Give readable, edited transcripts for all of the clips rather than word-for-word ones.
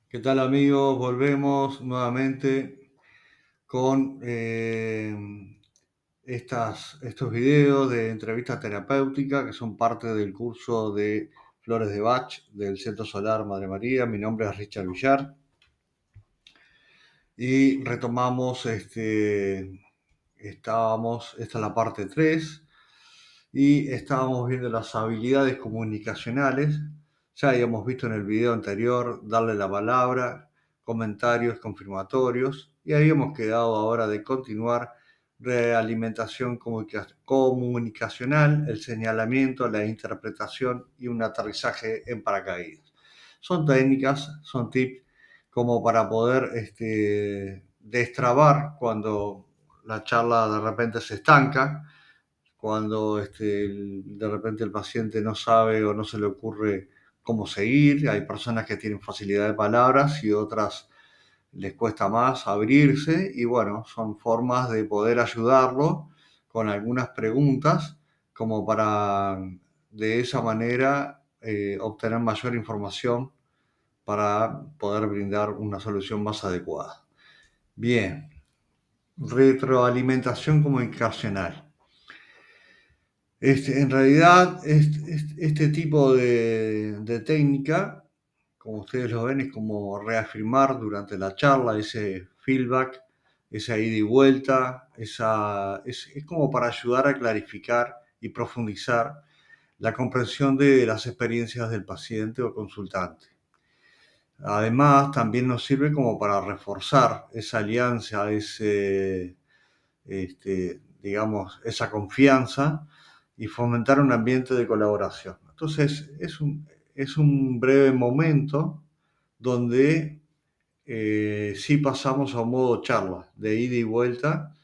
¿Qué tal amigos? Volvemos nuevamente con estos videos de entrevistas terapéuticas que son parte del curso de Flores de Bach del Centro Solar Madre María. Mi nombre es Richard Villar y retomamos, esta es la parte 3 y estábamos viendo las habilidades comunicacionales. Ya habíamos visto en el video anterior darle la palabra, comentarios confirmatorios y habíamos quedado ahora de continuar realimentación comunicacional, el señalamiento, la interpretación y un aterrizaje en paracaídas. Son técnicas, son tips como para poder destrabar cuando la charla de repente se estanca, cuando de repente el paciente no sabe o no se le ocurre cómo seguir. Hay personas que tienen facilidad de palabras y otras les cuesta más abrirse y bueno, son formas de poder ayudarlo con algunas preguntas como para de esa manera obtener mayor información para poder brindar una solución más adecuada. Bien, retroalimentación comunicacional. En realidad, este tipo de técnica, como ustedes lo ven, es como reafirmar durante la charla ese feedback, esa ida y vuelta, es como para ayudar a clarificar y profundizar la comprensión de las experiencias del paciente o consultante. Además, también nos sirve como para reforzar esa alianza, digamos, esa confianza y fomentar un ambiente de colaboración. Entonces, es un breve momento donde sí pasamos a un modo charla, de ida y vuelta,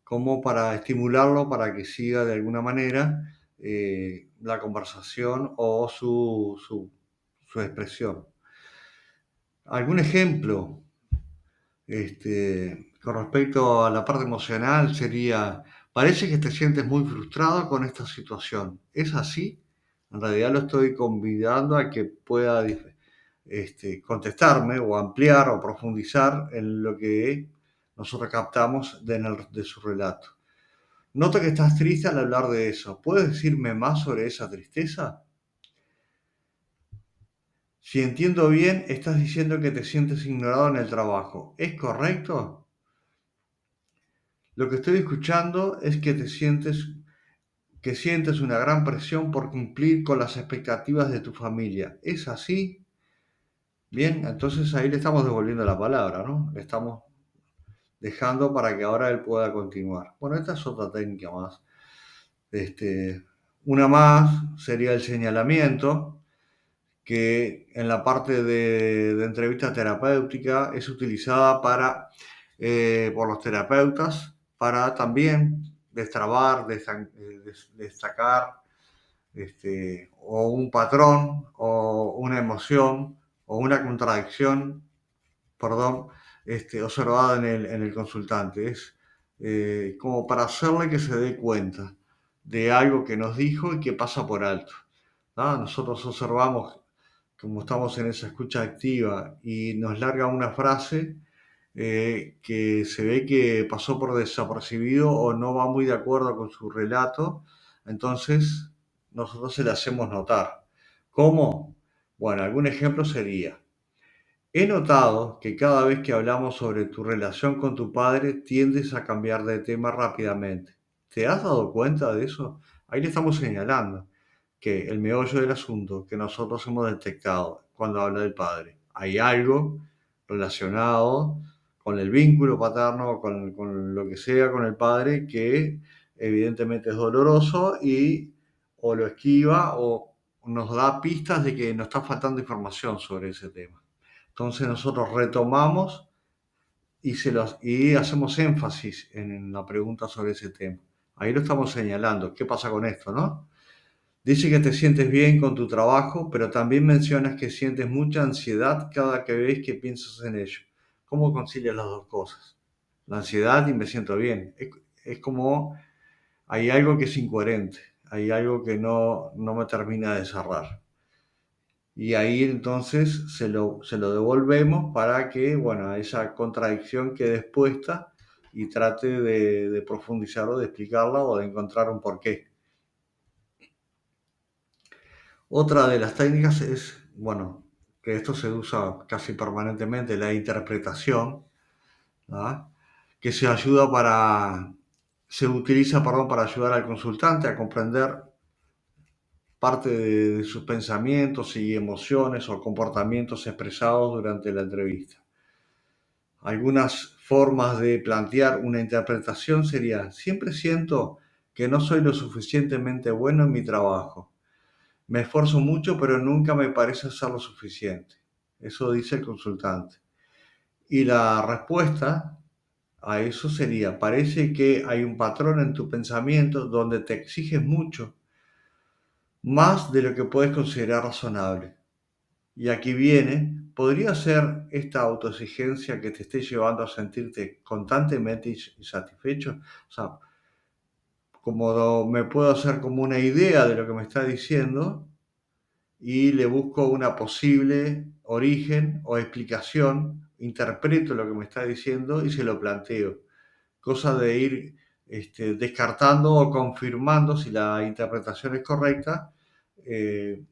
como para estimularlo para que siga de alguna manera la conversación o su expresión. ¿Algún ejemplo? Con respecto a la parte emocional sería, parece que te sientes muy frustrado con esta situación. ¿Es así? En realidad lo estoy convidando a que pueda contestarme o ampliar o profundizar en lo que nosotros captamos de su relato. Noto que estás triste al hablar de eso. ¿Puedes decirme más sobre esa tristeza? Si entiendo bien, estás diciendo que te sientes ignorado en el trabajo. ¿Es correcto? Lo que estoy escuchando es que sientes una gran presión por cumplir con las expectativas de tu familia. ¿Es así? Bien, entonces ahí le estamos devolviendo la palabra, ¿no? Le estamos dejando para que ahora él pueda continuar. Bueno, esta es otra técnica más. Este, una más sería el señalamiento, que en la parte de entrevista terapéutica es utilizada por los terapeutas para también destrabar, destacar o un patrón o una emoción o una contradicción, perdón, observada en el consultante. Es como para hacerle que se dé cuenta de algo que nos dijo y que pasa por alto, ¿no? Nosotros observamos, como estamos en esa escucha activa y nos larga una frase que se ve que pasó por desapercibido o no va muy de acuerdo con su relato, entonces nosotros se le hacemos notar. ¿Cómo? Bueno, algún ejemplo sería, he notado que cada vez que hablamos sobre tu relación con tu padre tiendes a cambiar de tema rápidamente. ¿Te has dado cuenta de eso? Ahí le estamos señalando que el meollo del asunto que nosotros hemos detectado cuando habla del padre, hay algo relacionado con el vínculo paterno, con lo que sea con el padre, que evidentemente es doloroso y o lo esquiva o nos da pistas de que nos está faltando información sobre ese tema. Entonces nosotros retomamos y hacemos énfasis en la pregunta sobre ese tema. Ahí lo estamos señalando. ¿Qué pasa con esto, no? Dice que te sientes bien con tu trabajo, pero también mencionas que sientes mucha ansiedad cada que ves que piensas en ello. ¿Cómo concilias las dos cosas? La ansiedad y me siento bien. Es como hay algo que es incoherente, hay algo que no me termina de cerrar. y ahí entonces se lo devolvemos para que, bueno, esa contradicción quede expuesta y trate de profundizar o de explicarla o de encontrar un porqué. Otra de las técnicas es, bueno, que esto se usa casi permanentemente, la interpretación, ¿ah? Que se utiliza, perdón, para ayudar al consultante a comprender parte de sus pensamientos y emociones o comportamientos expresados durante la entrevista. Algunas formas de plantear una interpretación sería: siempre siento que no soy lo suficientemente bueno en mi trabajo. Me esfuerzo mucho, pero nunca me parece ser lo suficiente. Eso dice el consultante. Y la respuesta a eso sería: parece que hay un patrón en tu pensamiento donde te exiges mucho, más de lo que puedes considerar razonable. Y aquí viene: ¿podría ser esta autoexigencia que te esté llevando a sentirte constantemente insatisfecho? O sea, como me puedo hacer como una idea de lo que me está diciendo y le busco una posible origen o explicación, interpreto lo que me está diciendo y se lo planteo. Cosa de ir descartando o confirmando si la interpretación es correcta, eh,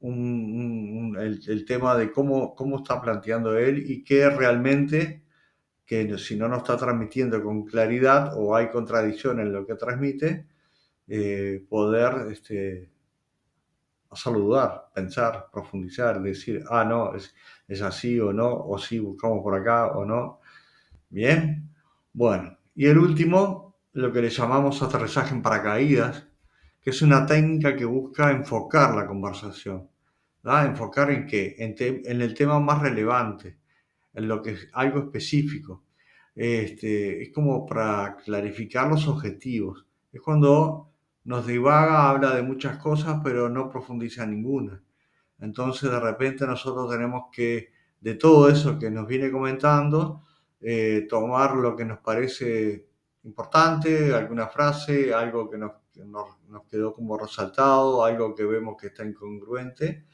el tema de cómo está planteando él y qué realmente, que si no nos está transmitiendo con claridad o hay contradicción en lo que transmite, poder saludar, pensar, profundizar, decir, no, es así o no, o sí, buscamos por acá o no. Bien, bueno, y el último, lo que le llamamos aterrizaje en paracaídas, que es una técnica que busca enfocar la conversación. ¿Ah? ¿Enfocar en qué? En el tema más relevante, en lo que es algo específico. Es como para clarificar los objetivos. Es cuando nos divaga, habla de muchas cosas, pero no profundiza en ninguna. Entonces, de repente, nosotros tenemos que, de todo eso que nos viene comentando, tomar lo que nos parece importante, alguna frase, algo que nos quedó como resaltado, algo que vemos que está incongruente,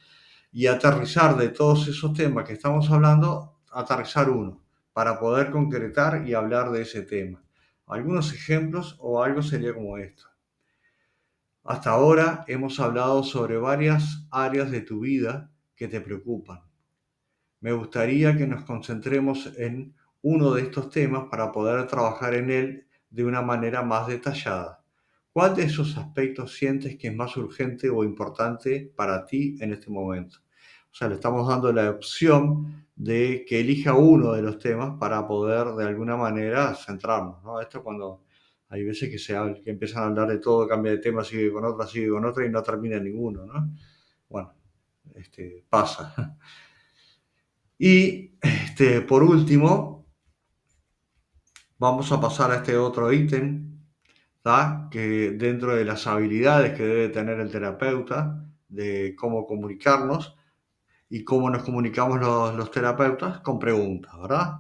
y aterrizar de todos esos temas que estamos hablando, aterrizar uno, para poder concretar y hablar de ese tema. Algunos ejemplos o algo sería como esto. Hasta ahora hemos hablado sobre varias áreas de tu vida que te preocupan. Me gustaría que nos concentremos en uno de estos temas para poder trabajar en él de una manera más detallada. ¿Cuál de esos aspectos sientes que es más urgente o importante para ti en este momento? O sea, le estamos dando la opción de que elija uno de los temas para poder de alguna manera centrarnos, ¿no? Esto cuando hay veces que empiezan a hablar de todo, cambia de tema, sigue con otra y no termina ninguno, ¿no? Bueno, pasa. Y por último, vamos a pasar a este otro ítem, ¿tá? Que dentro de las habilidades que debe tener el terapeuta, de cómo comunicarnos y cómo nos comunicamos los terapeutas, con preguntas, ¿verdad?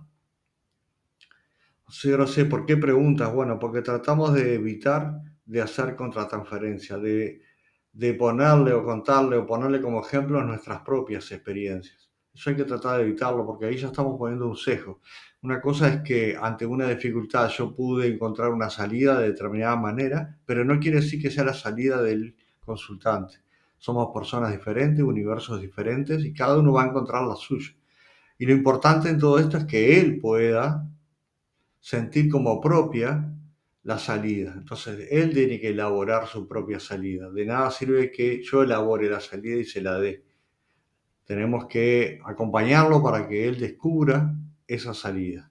Sí, no sé por qué preguntas. Bueno, porque tratamos de evitar de hacer contratransferencia, de ponerle o contarle o ponerle como ejemplo nuestras propias experiencias. Eso hay que tratar de evitarlo porque ahí ya estamos poniendo un sesgo. Una cosa es que ante una dificultad yo pude encontrar una salida de determinada manera, pero no quiere decir que sea la salida del consultante. Somos personas diferentes, universos diferentes y cada uno va a encontrar la suya. Y lo importante en todo esto es que él pueda sentir como propia la salida. Entonces, él tiene que elaborar su propia salida. De nada sirve que yo elabore la salida y se la dé. Tenemos que acompañarlo para que él descubra esa salida.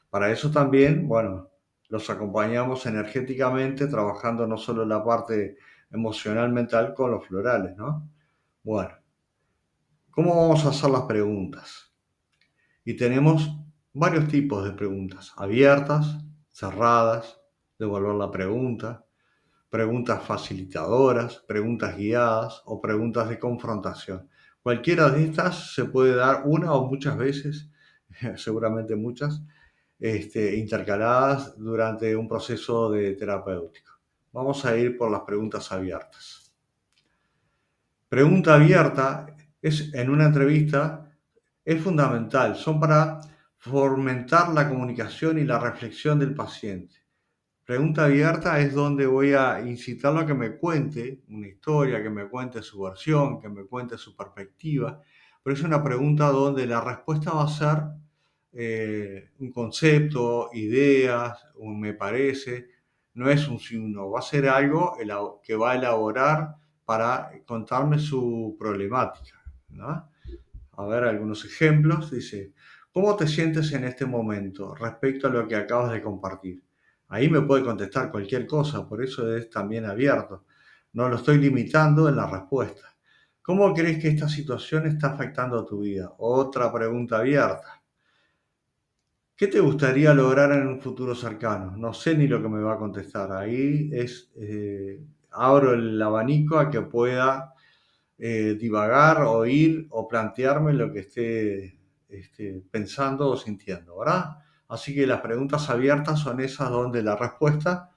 Para eso también, bueno, los acompañamos energéticamente, trabajando no solo la parte emocional, mental con los florales, ¿no? Bueno, ¿cómo vamos a hacer las preguntas? Y tenemos varios tipos de preguntas: abiertas, cerradas, devolver la pregunta, preguntas facilitadoras, preguntas guiadas o preguntas de confrontación. Cualquiera de estas se puede dar una o muchas veces, seguramente muchas, intercaladas durante un proceso de terapéutico. Vamos a ir por las preguntas abiertas. Pregunta abierta en una entrevista, es fundamental. Son para fomentar la comunicación y la reflexión del paciente. Pregunta abierta es donde voy a incitarlo a que me cuente una historia, que me cuente su versión, que me cuente su perspectiva. Pero es una pregunta donde la respuesta va a ser un concepto, ideas, un me parece. No es un sí o un no, va a ser algo que va a elaborar para contarme su problemática, ¿no? A ver algunos ejemplos. Dice, ¿cómo te sientes en este momento respecto a lo que acabas de compartir? Ahí me puede contestar cualquier cosa, por eso es también abierto. No lo estoy limitando en la respuesta. ¿Cómo crees que esta situación está afectando a tu vida? Otra pregunta abierta. ¿Qué te gustaría lograr en un futuro cercano? No sé ni lo que me va a contestar. Ahí abro el abanico a que pueda divagar, oír o plantearme lo que esté pensando o sintiendo, ¿verdad? Así que las preguntas abiertas son esas donde la respuesta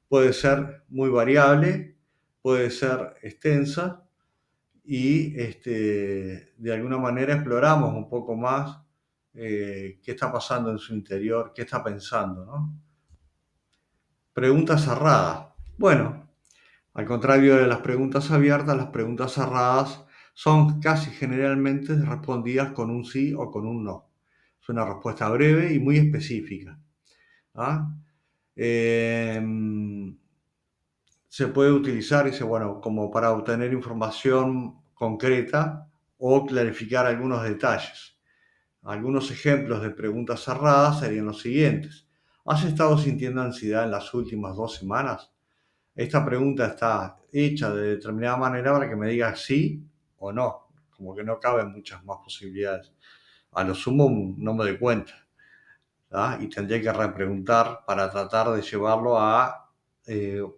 puede ser muy variable, puede ser extensa y de alguna manera exploramos un poco más qué está pasando en su interior, qué está pensando, ¿no? Preguntas cerradas. Bueno, al contrario de las preguntas abiertas, las preguntas cerradas son casi generalmente respondidas con un sí o con un no. Es una respuesta breve y muy específica. ¿Ah? Eh, Se puede utilizar, dice, bueno, como para obtener información concreta o clarificar algunos detalles. Algunos ejemplos de preguntas cerradas serían los siguientes. ¿Has estado sintiendo ansiedad en las últimas 2 semanas? Esta pregunta está hecha de determinada manera para que me diga sí o no, como que no caben muchas más posibilidades. A lo sumo no me doy cuenta, ¿tá? Y tendría que repreguntar para tratar de llevarlo a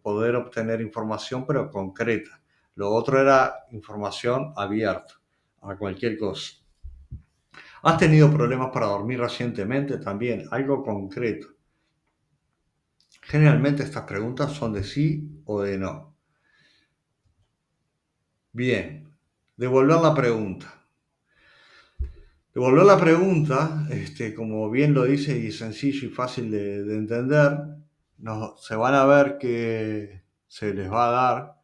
poder obtener información, pero concreta. Lo otro era información abierta a cualquier cosa. ¿Has tenido problemas para dormir recientemente? También, algo concreto. Generalmente estas preguntas son de sí o de no. Bien, devolver la pregunta. Devolver la pregunta, como bien lo dice y es sencillo y fácil de entender, se van a ver que se les va a dar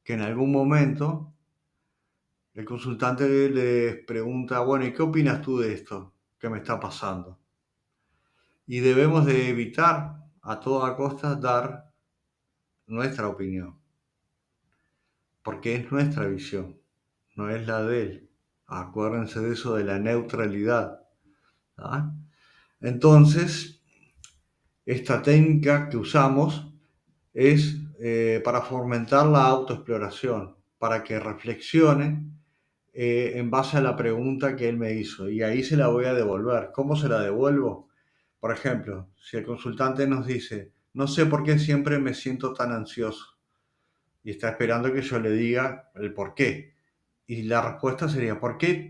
que en algún momento el consultante les pregunta, bueno, ¿y qué opinas tú de esto que me está pasando? Y debemos de evitar a toda costa dar nuestra opinión, porque es nuestra visión, no es la de él. Acuérdense de eso de la neutralidad. ¿Ah? Entonces, esta técnica que usamos es para fomentar la autoexploración, para que reflexione en base a la pregunta que él me hizo y ahí se la voy a devolver. ¿Cómo se la devuelvo? Por ejemplo, si el consultante nos dice, no sé por qué siempre me siento tan ansioso y está esperando que yo le diga el por qué. Y la respuesta sería, por qué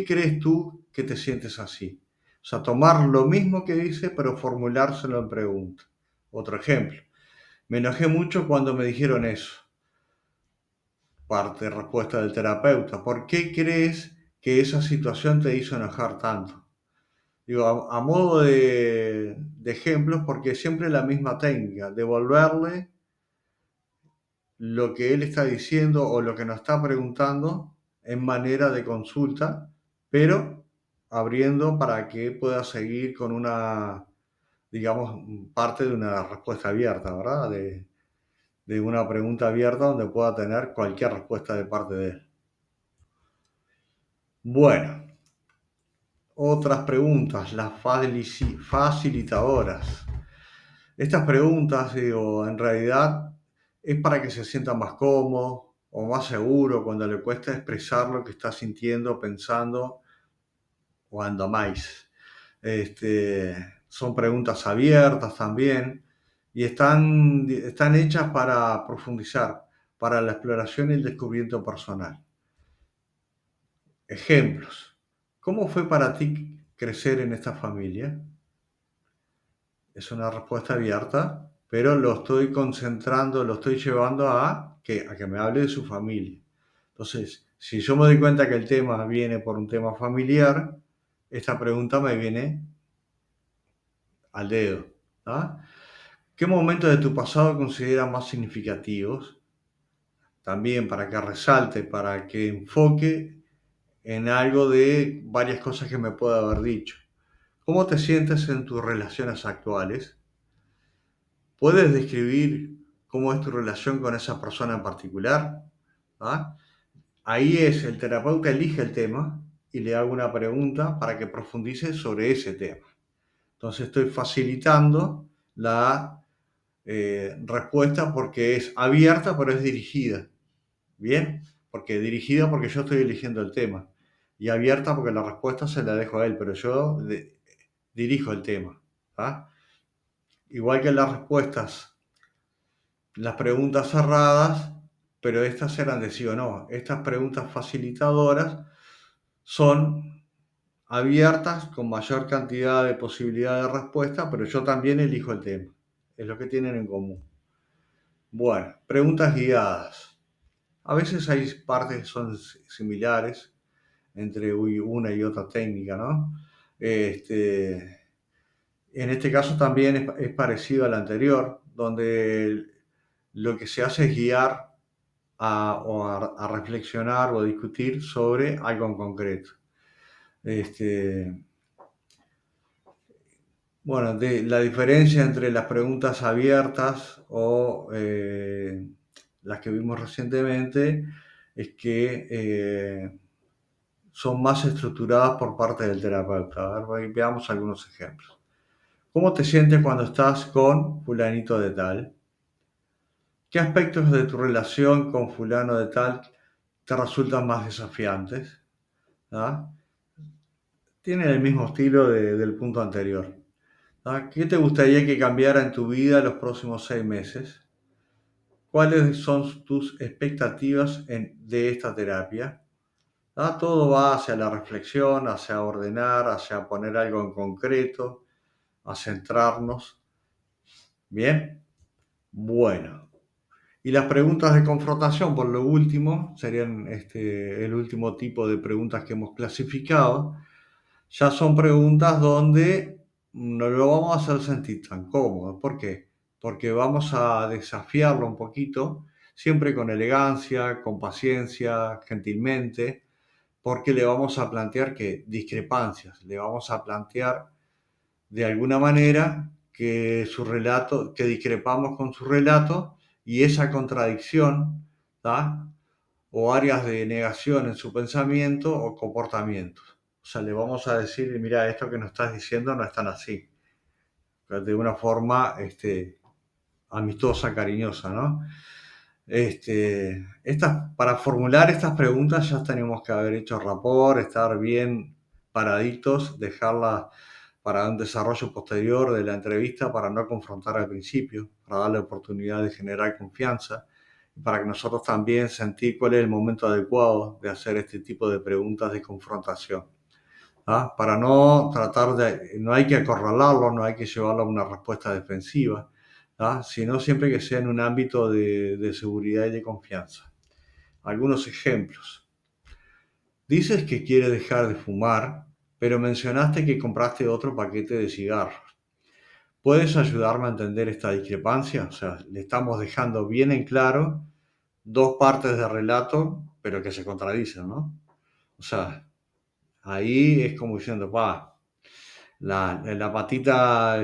crees tú que te sientes así? O sea, tomar lo mismo que dice, pero formulárselo en pregunta. Otro ejemplo, me enojé mucho cuando me dijeron eso. Parte respuesta del terapeuta. ¿Por qué crees que esa situación te hizo enojar tanto? Digo, a modo de ejemplos, porque siempre la misma técnica, devolverle lo que él está diciendo o lo que nos está preguntando en manera de consulta, pero abriendo para que pueda seguir con una, digamos, parte de una respuesta abierta, ¿verdad? De una pregunta abierta donde pueda tener cualquier respuesta de parte de él. Bueno, otras preguntas, las facilitadoras. Estas preguntas, digo, en realidad es para que se sienta más cómodo o más seguro cuando le cuesta expresar lo que está sintiendo, pensando o ando más. Son preguntas abiertas también y están hechas para profundizar, para la exploración y el descubrimiento personal. Ejemplos. ¿Cómo fue para ti crecer en esta familia? Es una respuesta abierta, pero lo estoy concentrando, lo estoy llevando a que me hable de su familia. Entonces, Si yo me doy cuenta que el tema viene por un tema familiar, esta pregunta me viene al dedo. ¿Ah? ¿Qué momentos de tu pasado consideras más significativos? También para que resalte, para que enfoque en algo de varias cosas que me pueda haber dicho. ¿Cómo te sientes en tus relaciones actuales? ¿Puedes describir cómo es tu relación con esa persona en particular? ¿Ah? Ahí es, el terapeuta elige el tema y le hago una pregunta para que profundice sobre ese tema. Entonces estoy facilitando la respuesta porque es abierta pero es dirigida. ¿Bien? Porque dirigida porque yo estoy eligiendo el tema. Y abierta porque la respuesta se la dejo a él, pero yo dirijo el tema. ¿Ah? Igual que las respuestas, las preguntas cerradas, pero estas eran de sí o no. Estas preguntas facilitadoras son abiertas con mayor cantidad de posibilidad de respuesta, pero yo también elijo el tema. Es lo que tienen en común. Bueno, preguntas guiadas. A veces hay partes que son similares entre una y otra técnica, ¿no? En este caso también es parecido al anterior, donde lo que se hace es guiar a reflexionar o a discutir sobre algo en concreto. Este, bueno, la diferencia entre las preguntas abiertas o las que vimos recientemente es que son más estructuradas por parte del terapeuta. A ver, veamos algunos ejemplos. ¿Cómo te sientes cuando estás con fulanito de tal? ¿Qué aspectos de tu relación con fulano de tal te resultan más desafiantes? ¿Ah? Tienen el mismo estilo del punto anterior. ¿Ah? ¿Qué te gustaría que cambiara en tu vida los próximos 6 meses? ¿Cuáles son tus expectativas de esta terapia? ¿Ah? Todo va hacia la reflexión, hacia ordenar, hacia poner algo en concreto, a centrarnos. ¿Bien? Bueno. Y las preguntas de confrontación, por lo último, serían el último tipo de preguntas que hemos clasificado. Ya son preguntas donde no lo vamos a hacer sentir tan cómodo. ¿Por qué? Porque vamos a desafiarlo un poquito, siempre con elegancia, con paciencia, gentilmente, porque le vamos a plantear que discrepancias, le vamos a plantear de alguna manera que su relato, que discrepamos con su relato y esa contradicción, ¿tá? O áreas de negación en su pensamiento o comportamiento. O sea, le vamos a decir, mira, esto que nos estás diciendo no es tan así, de una forma amistosa, cariñosa, ¿no? Para formular estas preguntas ya tenemos que haber hecho rapport, estar bien paraditos, dejarlas para un desarrollo posterior de la entrevista, para no confrontar al principio, para darle oportunidad de generar confianza, y para que nosotros también sentir cuál es el momento adecuado de hacer este tipo de preguntas de confrontación. ¿Ah? Para no tratar de, no hay que acorralarlo, no hay que llevarlo a una respuesta defensiva, ¿ah? Sino siempre que sea en un ámbito de seguridad y de confianza. Algunos ejemplos. Dices que quieres dejar de fumar, pero mencionaste que compraste otro paquete de cigarros. ¿Puedes ayudarme a entender esta discrepancia? O sea, le estamos dejando bien en claro dos partes de relato, pero que se contradicen, ¿no? O sea, ahí es como diciendo, pa, la patita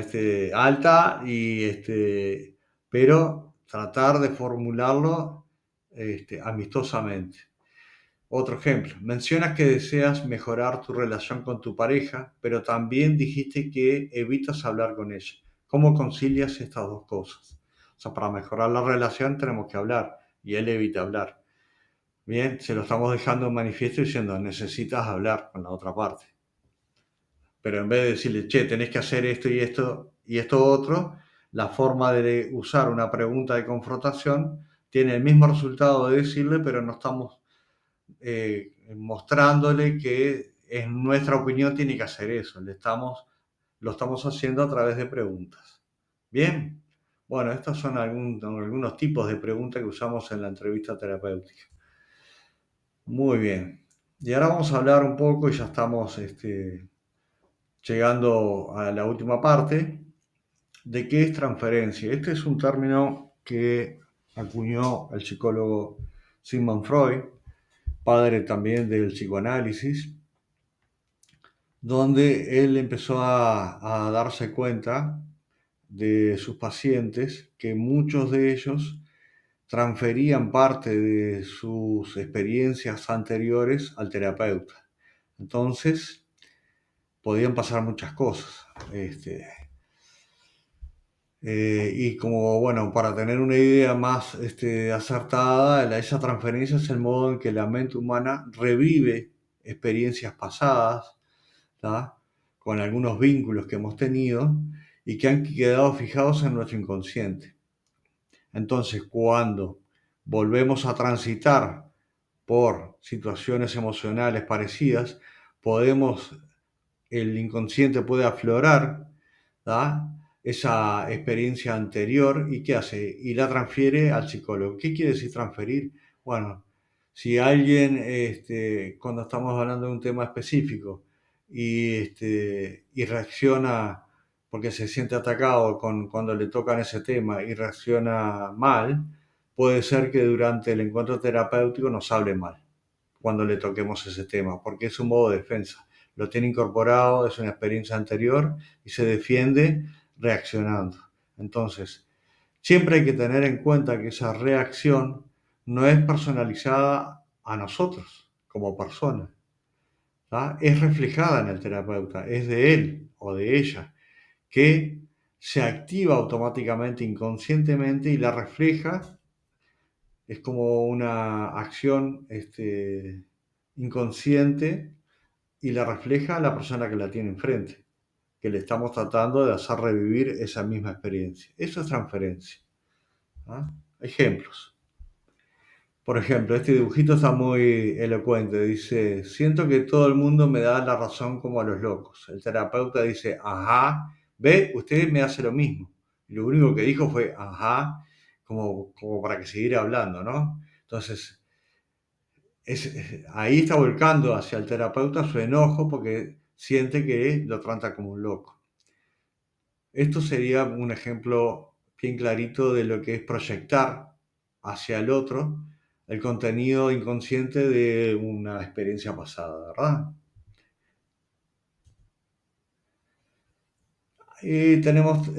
alta pero tratar de formularlo amistosamente. Otro ejemplo, mencionas que deseas mejorar tu relación con tu pareja, pero también dijiste que evitas hablar con ella. ¿Cómo concilias estas dos cosas? O sea, para mejorar la relación tenemos que hablar y él evita hablar. Bien, se lo estamos dejando en manifiesto diciendo necesitas hablar con la otra parte. Pero en vez de decirle, che, tenés que hacer esto y esto otro, la forma de usar una pregunta de confrontación tiene el mismo resultado de decirle, pero no estamos mostrándole que en nuestra opinión tiene que hacer eso. Lo estamos haciendo a través de preguntas. Bien, bueno, estos son algunos tipos de preguntas que usamos en la entrevista terapéutica. Muy bien. Y ahora vamos a hablar un poco, y ya estamos llegando a la última parte, de qué es transferencia. Este es un término que acuñó el psicólogo Sigmund Freud, padre también del psicoanálisis, donde él empezó a darse cuenta de sus pacientes que muchos de ellos transferían parte de sus experiencias anteriores al terapeuta. Entonces, podían pasar muchas cosas. Y como, bueno, para tener una idea más acertada, esa transferencia es el modo en que la mente humana revive experiencias pasadas, ¿tá? Con algunos vínculos que hemos tenido y que han quedado fijados en nuestro inconsciente. Entonces, cuando volvemos a transitar por situaciones emocionales parecidas, podemos, el inconsciente puede aflorar, ¿tá? Esa experiencia anterior y ¿qué hace? Y la transfiere al psicólogo. ¿Qué quiere decir transferir? Bueno, si alguien, cuando estamos hablando de un tema específico y reacciona porque se siente atacado cuando le tocan ese tema y reacciona mal, puede ser que durante el encuentro terapéutico nos hable mal cuando le toquemos ese tema, porque es un modo de defensa. Lo tiene incorporado, es una experiencia anterior y se defiende reaccionando. Entonces, siempre hay que tener en cuenta que esa reacción no es personalizada a nosotros como personas, ¿tá? Es reflejada en el terapeuta, es de él o de ella, que se activa automáticamente, inconscientemente y la refleja. Es como una acción inconsciente y la refleja a la persona que la tiene enfrente, que le estamos tratando de hacer revivir esa misma experiencia. Eso es transferencia. ¿Ah? Ejemplos. Por ejemplo, este dibujito está muy elocuente. Dice, siento que todo el mundo me da la razón como a los locos. El terapeuta dice, ajá, ve, usted me hace lo mismo. Y lo único que dijo fue, ajá, como para que siguiera hablando, ¿no? Entonces, ahí está volcando hacia el terapeuta su enojo porque siente que lo trata como un loco. Esto sería un ejemplo bien clarito de lo que es proyectar hacia el otro el contenido inconsciente de una experiencia pasada, ¿verdad? Y tenemos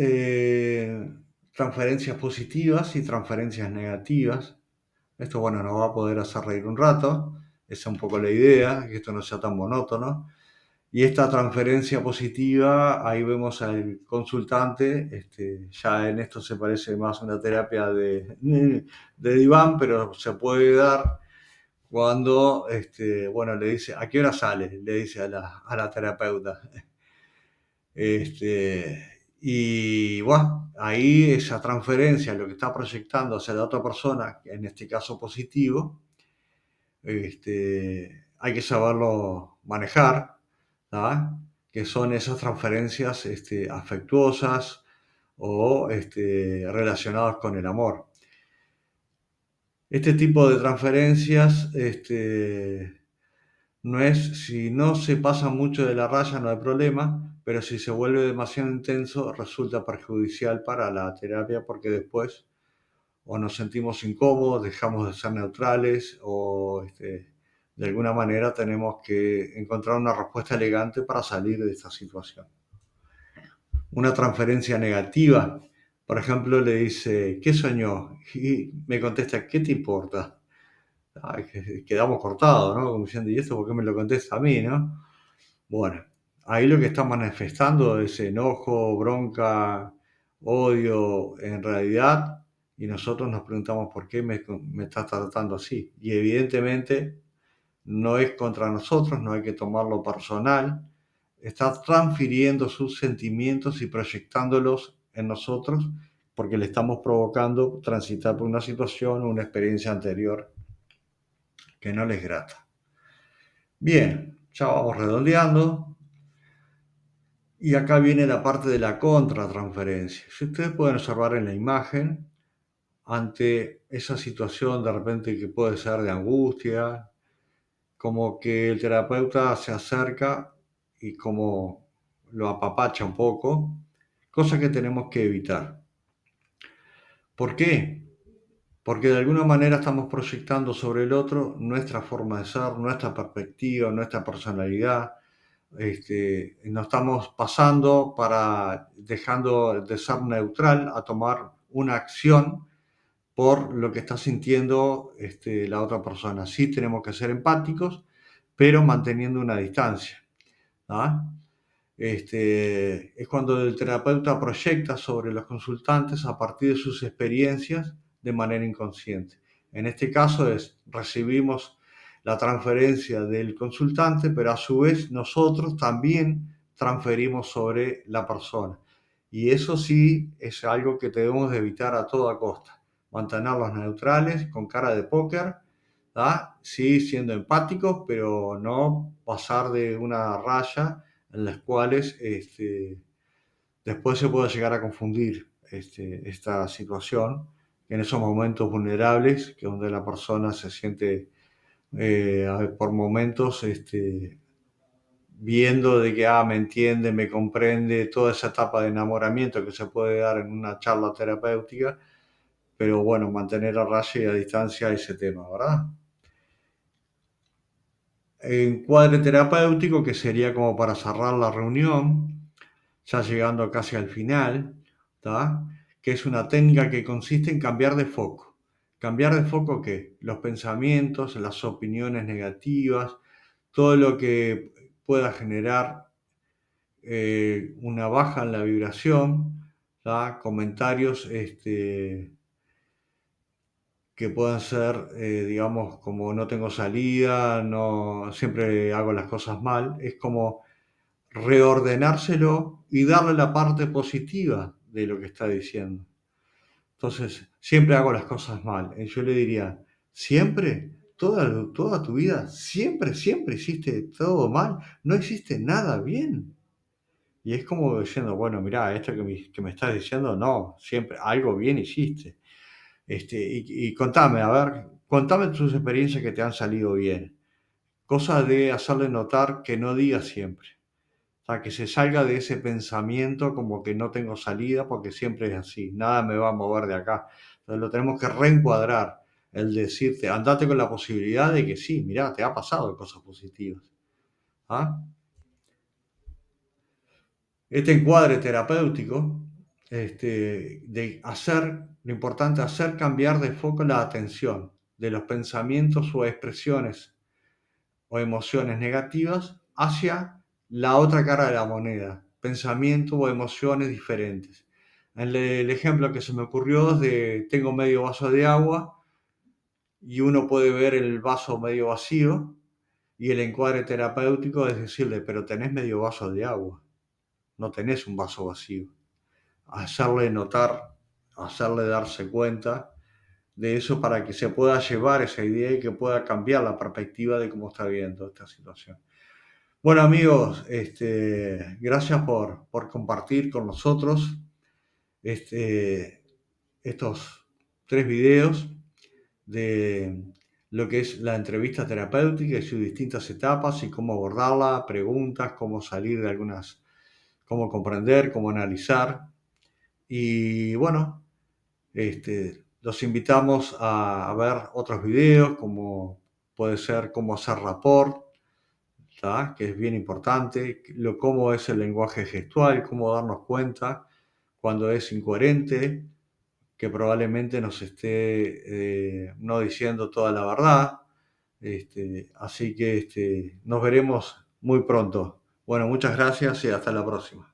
transferencias positivas y transferencias negativas. Esto, bueno, nos va a poder hacer reír un rato. Esa es un poco la idea, que esto no sea tan monótono. Y esta transferencia positiva, ahí vemos al consultante, ya en esto se parece más a una terapia de diván, pero se puede dar cuando, bueno, le dice, ¿a qué hora sale? Le dice a la terapeuta. Y bueno, ahí esa transferencia, lo que está proyectando hacia la otra persona, en este caso positivo, hay que saberlo manejar, ¿tá? Que son esas transferencias afectuosas o relacionadas con el amor. Este tipo de transferencias no es, si no se pasa mucho de la raya no hay problema, pero si se vuelve demasiado intenso resulta perjudicial para la terapia porque después o nos sentimos incómodos, dejamos de ser neutrales o de alguna manera tenemos que encontrar una respuesta elegante para salir de esta situación. Una transferencia negativa, por ejemplo, le dice, ¿qué soñó? Y me contesta, ¿qué te importa? Ay, quedamos cortados, ¿no? Como diciendo, ¿y esto por qué me lo contesta a mí, no? Bueno, ahí lo que está manifestando es enojo, bronca, odio, en realidad, y nosotros nos preguntamos por qué me está tratando así. Y evidentemente no es contra nosotros, no hay que tomarlo personal, está transfiriendo sus sentimientos y proyectándolos en nosotros porque le estamos provocando transitar por una situación o una experiencia anterior que no les grata. Bien, ya vamos redondeando. Y acá viene la parte de la contratransferencia. Si ustedes pueden observar en la imagen, ante esa situación de repente que puede ser de angustia, como que el terapeuta se acerca y como lo apapacha un poco, cosa que tenemos que evitar. ¿Por qué? Porque de alguna manera estamos proyectando sobre el otro nuestra forma de ser, nuestra perspectiva, nuestra personalidad. Nos estamos pasando para dejando de ser neutral a tomar una acción por lo que está sintiendo la otra persona. Sí tenemos que ser empáticos, pero manteniendo una distancia. ¿Ah? Es cuando el terapeuta proyecta sobre los consultantes a partir de sus experiencias de manera inconsciente. En este caso recibimos la transferencia del consultante, pero a su vez nosotros también transferimos sobre la persona. Y eso sí es algo que debemos de evitar a toda costa. Mantenerlos neutrales, con cara de póker, ¿tá? Sí siendo empáticos, pero no pasar de una raya en las cuales después se puede llegar a confundir esta situación en esos momentos vulnerables, que donde la persona se siente por momentos viendo de que me entiende, me comprende, toda esa etapa de enamoramiento que se puede dar en una charla terapéutica, pero bueno, mantener a raya y a distancia ese tema, ¿verdad? Encuadre terapéutico, que sería como para cerrar la reunión, ya llegando casi al final, ¿tá? Que es una técnica que consiste en cambiar de foco. ¿Cambiar de foco qué? Los pensamientos, las opiniones negativas, todo lo que pueda generar una baja en la vibración, ¿tá? Comentarios que puedan ser, digamos, como no tengo salida, no, siempre hago las cosas mal, es como reordenárselo y darle la parte positiva de lo que está diciendo. Entonces, siempre hago las cosas mal. Y yo le diría, siempre, toda tu vida, siempre hiciste todo mal, no hiciste nada bien. Y es como diciendo, bueno, mirá, esto que me estás diciendo, no, siempre algo bien hiciste. Y contame, a ver, contame tus experiencias que te han salido bien. Cosa de hacerle notar que no diga siempre. O sea, que se salga de ese pensamiento como que no tengo salida porque siempre es así, nada me va a mover de acá. Entonces lo tenemos que reencuadrar, el decirte, andate con la posibilidad de que sí, mirá, te ha pasado cosas positivas. ¿Ah? Este encuadre terapéutico, de hacer, lo importante, hacer cambiar de foco la atención de los pensamientos o expresiones o emociones negativas hacia la otra cara de la moneda, pensamientos o emociones diferentes. El ejemplo que se me ocurrió es de tengo medio vaso de agua y uno puede ver el vaso medio vacío y el encuadre terapéutico es decirle, pero tenés medio vaso de agua, no tenés un vaso vacío. Hacerle notar, hacerle darse cuenta de eso para que se pueda llevar esa idea y que pueda cambiar la perspectiva de cómo está viendo esta situación. Bueno amigos, gracias por compartir con nosotros este, estos 3 videos de lo que es la entrevista terapéutica y sus distintas etapas y cómo abordarla, preguntas, cómo salir de algunas, cómo comprender, cómo analizar. Y bueno, los invitamos a ver otros videos, como puede ser cómo hacer rapport, ¿tá? Que es bien importante, cómo es el lenguaje gestual, cómo darnos cuenta cuando es incoherente, que probablemente nos esté no diciendo toda la verdad. Así que nos veremos muy pronto. Bueno, muchas gracias y hasta la próxima.